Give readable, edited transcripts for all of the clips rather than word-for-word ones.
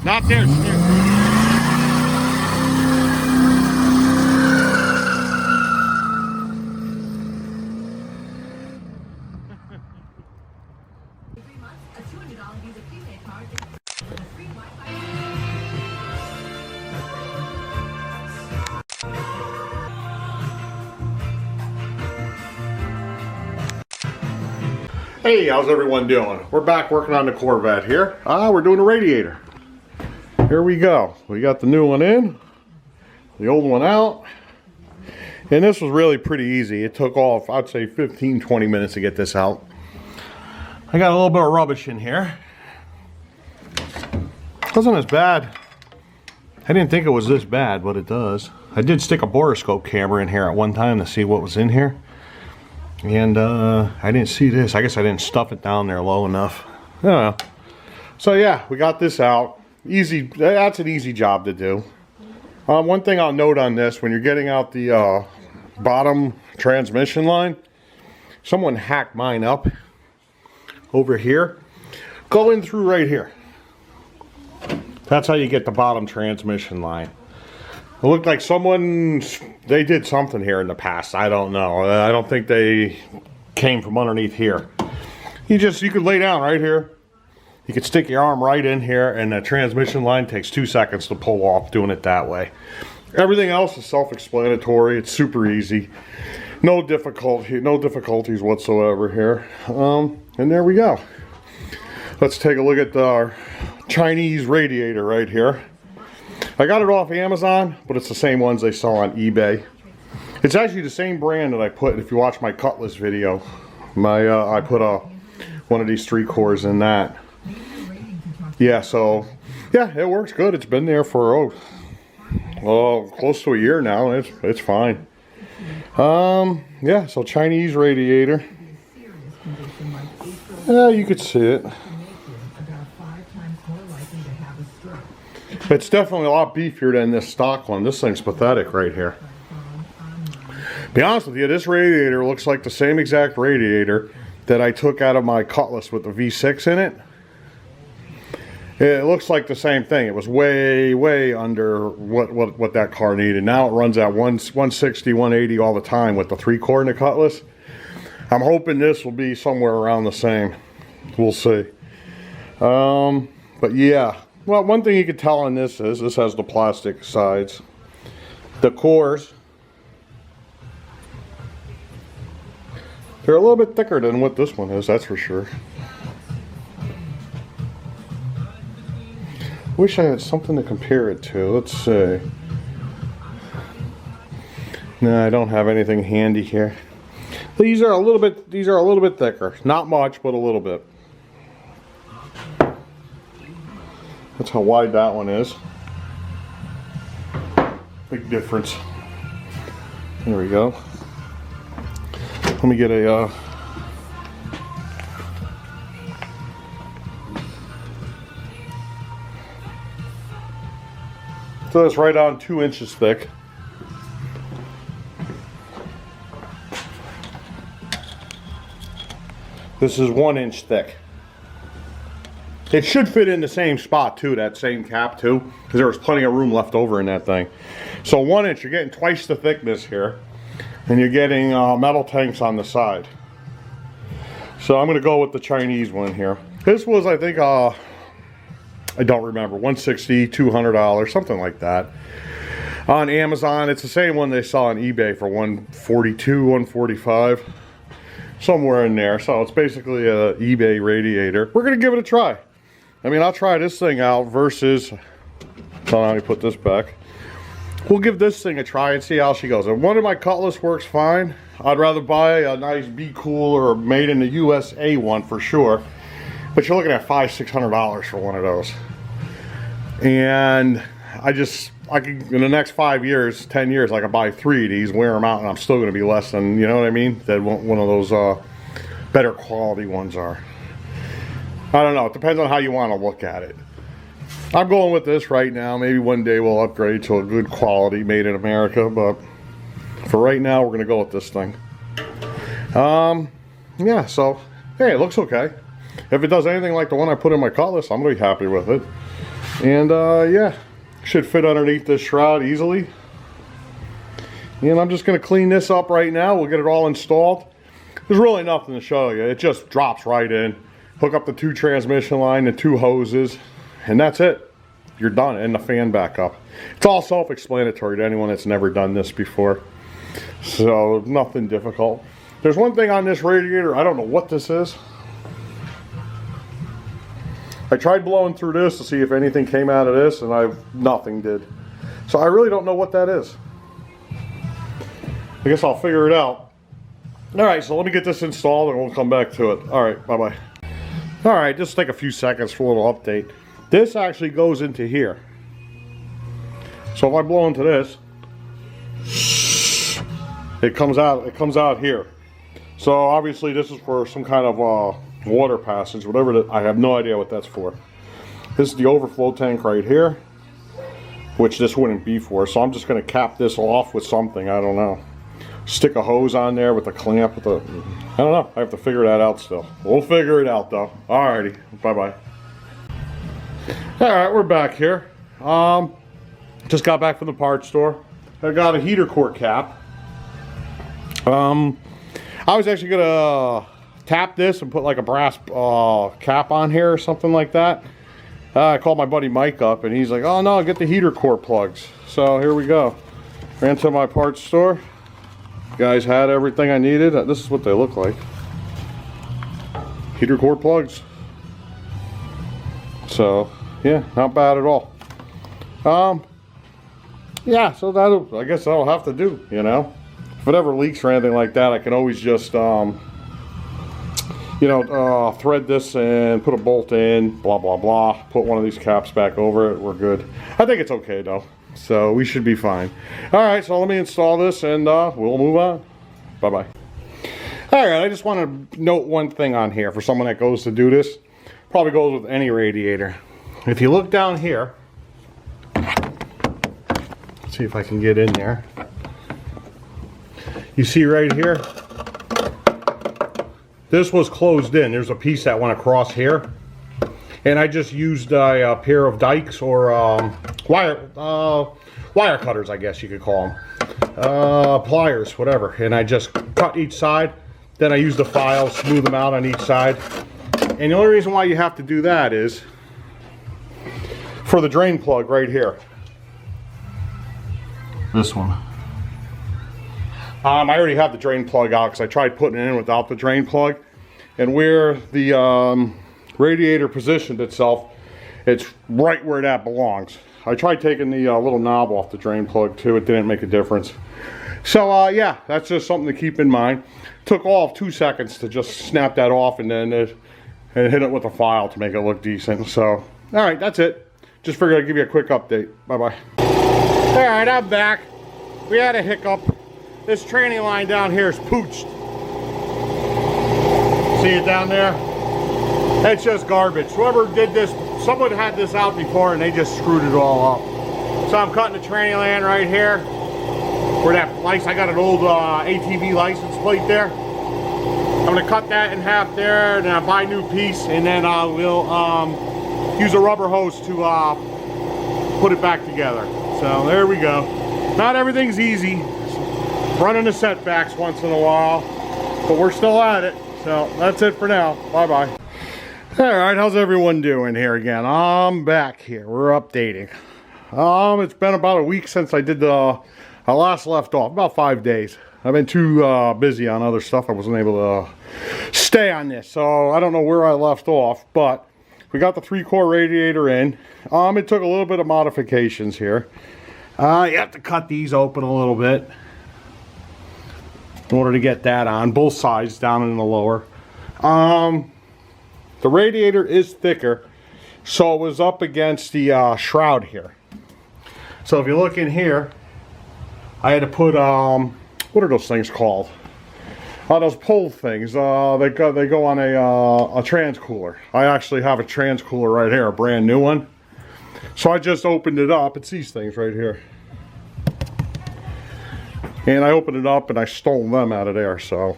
Not there. Hey, how's everyone doing? We're back working on the Corvette here. We're doing a radiator. Here we go. We got the new one in, the old one out. And this was really pretty easy. It took off, I'd say 15-20 minutes to get this out. I got a little bit of rubbish in here. Wasn't as bad. I didn't think it was this bad, but it does. I did stick a borescope camera in here at one time to see what was in here. And I didn't see this. I guess I didn't stuff it down there low enough. I don't know. So yeah, we got this out. Easy. That's an easy job to do. One thing I'll note on this, when you're getting out the bottom transmission line, someone hacked mine up over here. Going through right here. That's how you get the bottom transmission line. It looked like they did something here in the past. I don't know. I don't think they came from underneath here. You could lay down right here. You could stick your arm right in here, and the transmission line takes 2 seconds to pull off doing it that way. Everything else is self-explanatory. It's super easy. No difficulties whatsoever here. And there we go. Let's take a look at our Chinese radiator right here. I got it off Amazon, but it's the same ones they sell on eBay. It's actually the same brand that I put, if you watch my Cutlass video, I put one of these 3 cores in that. Yeah, so, yeah, it works good. It's been there for, close to a year now. It's fine. Yeah, so Chinese radiator. Yeah, you could see it. It's definitely a lot beefier than this stock one. This thing's pathetic right here. Be honest with you, this radiator looks like the same exact radiator that I took out of my Cutlass with the V6 in it. It looks like the same thing. It was way, way under what that car needed. Now it runs at 160, 180 all the time with the 3-core in the Cutlass. I'm hoping this will be somewhere around the same. We'll see. But yeah. Well, one thing you can tell on this is this has the plastic sides. The cores, they're a little bit thicker than what this one is, that's for sure. Wish I had something to compare it to. Let's see. No, I don't have anything handy here. These are a little bit thicker. Not much, but a little bit. That's how wide that one is. Big difference. There we go. Let me get a so it's right on 2 inches thick. This is 1 inch thick. It should fit in the same spot too, that same cap too, because there was plenty of room left over in that thing. So 1 inch, you're getting twice the thickness here, and you're getting metal tanks on the side. So I'm going to go with the Chinese one here. This was, I think, I don't remember, $160, $200, something like that. On Amazon, it's the same one they saw on eBay for $142, $145, somewhere in there. So it's basically a eBay radiator. We're going to give it a try. I mean, I'll try this thing out versus, let me put this back. We'll give this thing a try and see how she goes. And one of my Cutlass works fine. I'd rather buy a nice Be Cool or made in the USA one for sure. But you're looking at $500-600 for one of those. And I could, in the next 5 years, 10 years, I could buy 3 of these, wear them out, and I'm still going to be less than, you know what I mean, than one of those better quality ones are. I don't know. It depends on how you want to look at it. I'm going with this right now. Maybe one day we'll upgrade to a good quality made in America, but for right now we're going to go with this thing. Yeah, so hey, it looks okay. If it does anything like the one I put in my Cutlass, I'm going to be happy with it. And yeah, should fit underneath this shroud easily. And I'm just going to clean this up right now. We'll get it all installed. There's really nothing to show you. It just drops right in. Hook up the 2 transmission line, the 2 hoses, and that's it. You're done. And the fan back up. It's all self-explanatory to anyone that's never done this before. So nothing difficult. There's one thing on this radiator. I don't know what this is. I tried blowing through this to see if anything came out of this, and nothing did. So I really don't know what that is. I guess I'll figure it out. Alright, so let me get this installed and we'll come back to it. Alright, bye-bye. Alright, just take a few seconds for a little update. This actually goes into here. So if I blow into this, it comes out here. So obviously this is for some kind of water passage, whatever that, I have no idea what that's for. This is the overflow tank right here, which this wouldn't be for. So I'm just going to cap this off with something, I don't know. Stick a hose on there with a clamp with a, I don't know, I have to figure that out still. We'll figure it out though. Alrighty, bye-bye. Alright, we're back here. Just got back from the parts store. I got a heater core cap. I was actually gonna tap this and put like a brass cap on here or something like that. I called my buddy Mike up and he's like, oh no, get the heater core plugs. So here we go. Ran to my parts store. Guys had everything I needed. This is what they look like. Heater core plugs. So yeah, not bad at all. Yeah, so I guess that'll have to do, you know. If it ever leaks or anything like that, I can always just thread this and put a bolt in, blah blah blah, put one of these caps back over it. We're good. I think it's okay though, so we should be fine. Alright, so let me install this and we'll move on. Bye bye. Alright, I just want to note one thing on here for someone that goes to do this. Probably goes with any radiator. If you look down here, let's see if I can get in there. You see right here, this was closed in. There's a piece that went across here, and I just used a pair of dikes or wire cutters, I guess you could call them, pliers, whatever. And I just cut each side. Then I used the file, smooth them out on each side. And the only reason why you have to do that is for the drain plug right here. This one. I already have the drain plug out because I tried putting it in without the drain plug. And where the radiator positioned itself, it's right where that belongs. I tried taking the little knob off the drain plug too. It didn't make a difference. So yeah, that's just something to keep in mind. Took all of 2 seconds to just snap that off and then hit it with a file to make it look decent. So, alright, that's it. Just figured I'd give you a quick update. Bye-bye. Alright, I'm back. We had a hiccup. This tranny line down here is pooched. See it down there? It's just garbage. Whoever did this, someone had this out before and they just screwed it all up. So I'm cutting the tranny line right here. Where that license, I got an old ATV license plate there. I'm gonna cut that in half there, and then I'll buy a new piece, and then I will use a rubber hose to put it back together. So there we go. Not everything's easy. Running the setbacks once in a while, but we're still at it. So that's it for now. Bye-bye. Alright, how's everyone doing here again? I'm back here. We're updating. It's been about a week since I did I last left off. About 5 days. I've been too busy on other stuff. I wasn't able to stay on this. So I don't know where I left off, but we got the 3-core radiator in. It took a little bit of modifications here. You have to cut these open a little bit in order to get that on. Both sides, down and the lower. The radiator is thicker, so it was up against the shroud here. So if you look in here, I had to put, what are those things called? Those pull things. They go on a transcooler. I actually have a transcooler right here, a brand new one. So I just opened it up. It's these things right here. And I opened it up and I stole them out of there. So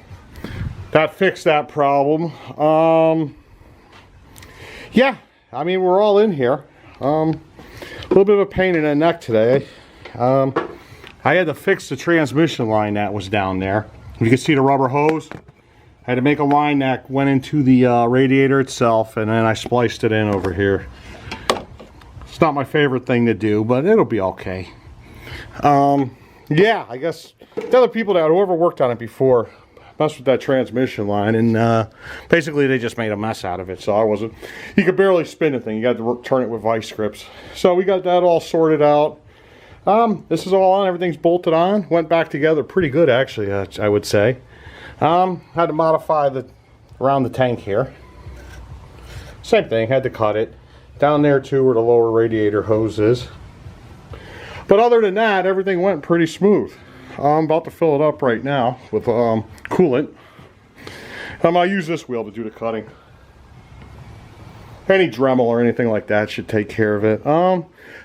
that fixed that problem. Yeah, I mean, we're all in here. little bit of a pain in the neck today. I had to fix the transmission line that was down there. You can see the rubber hose. I had to make a line that went into the radiator itself, and then I spliced it in over here. It's not my favorite thing to do, but it'll be okay. Yeah, I guess the other people that whoever worked on it before messed with that transmission line, and basically they just made a mess out of it. So I wasn't. You could barely spin the thing. You got to turn it with vice grips. So we got that all sorted out. This is all on. Everything's bolted on. Went back together pretty good, actually. I would say. Had to modify around the tank here. Same thing. Had to cut it down there too, where the lower radiator hose is. But other than that, everything went pretty smooth. I'm about to fill it up right now with coolant. I'll use this wheel to do the cutting. Any Dremel or anything like that should take care of it.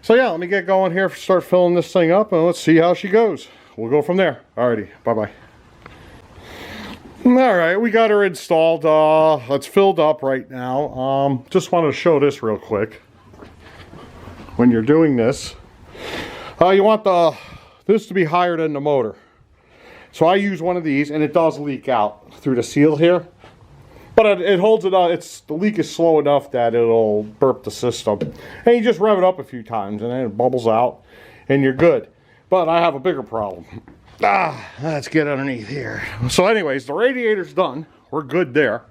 So yeah, let me get going here, start filling this thing up, and let's see how she goes. We'll go from there. Alrighty, bye-bye. Alright, we got her installed. It's filled up right now. Just wanted to show this real quick. When you're doing this, you want this to be higher than the motor. So I use one of these, and it does leak out through the seal here. But it holds it up. The leak is slow enough that it'll burp the system. And you just rev it up a few times, and then it bubbles out, and you're good. But I have a bigger problem. Let's get underneath here. So anyways, the radiator's done. We're good there.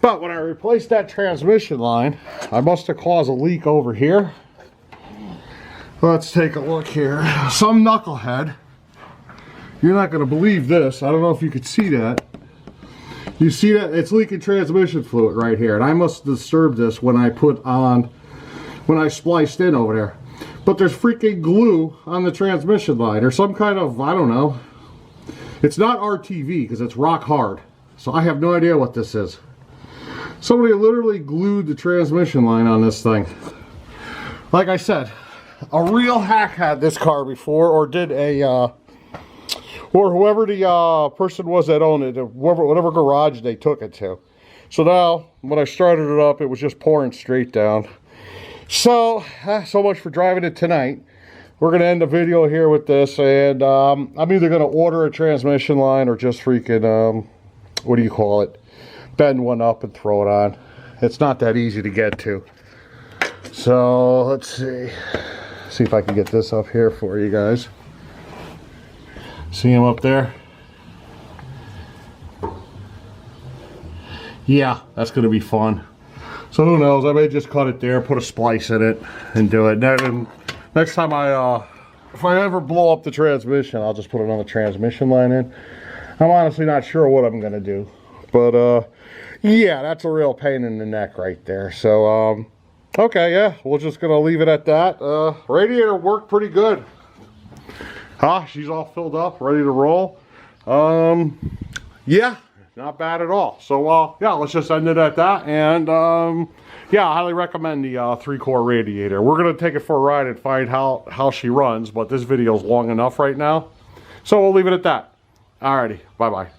But when I replaced that transmission line, I must have caused a leak over here. Let's take a look here. Some knucklehead. You're not going to believe this. I don't know if you could see that. You see that? It's leaking transmission fluid right here. And I must have disturbed this when I spliced in over there. But there's freaking glue on the transmission line. Or some kind of, I don't know. It's not RTV because it's rock hard. So I have no idea what this is. Somebody literally glued the transmission line on this thing. Like I said, a real hack had this car before, or did or whoever the person was that owned it, whatever garage they took it to. So now, when I started it up, it was just pouring straight down. So much for driving it tonight. We're going to end the video here with this, and I'm either going to order a transmission line or just freaking, what do you call it, bend one up and throw it on. It's not that easy to get to. So, let's see if I can get this up here for you guys. See him up there? Yeah, that's going to be fun. So who knows, I may just cut it there, put a splice in it, and do it. Next time if I ever blow up the transmission, I'll just put another transmission line in. I'm honestly not sure what I'm going to do. But, yeah, that's a real pain in the neck right there. So, okay, yeah, we're just going to leave it at that. Radiator worked pretty good. She's all filled up, ready to roll. Yeah, not bad at all. So, yeah, let's just end it at that. And, yeah, I highly recommend the 3-core radiator. We're going to take it for a ride and find how she runs. But this video is long enough right now. So we'll leave it at that. Alrighty, bye-bye.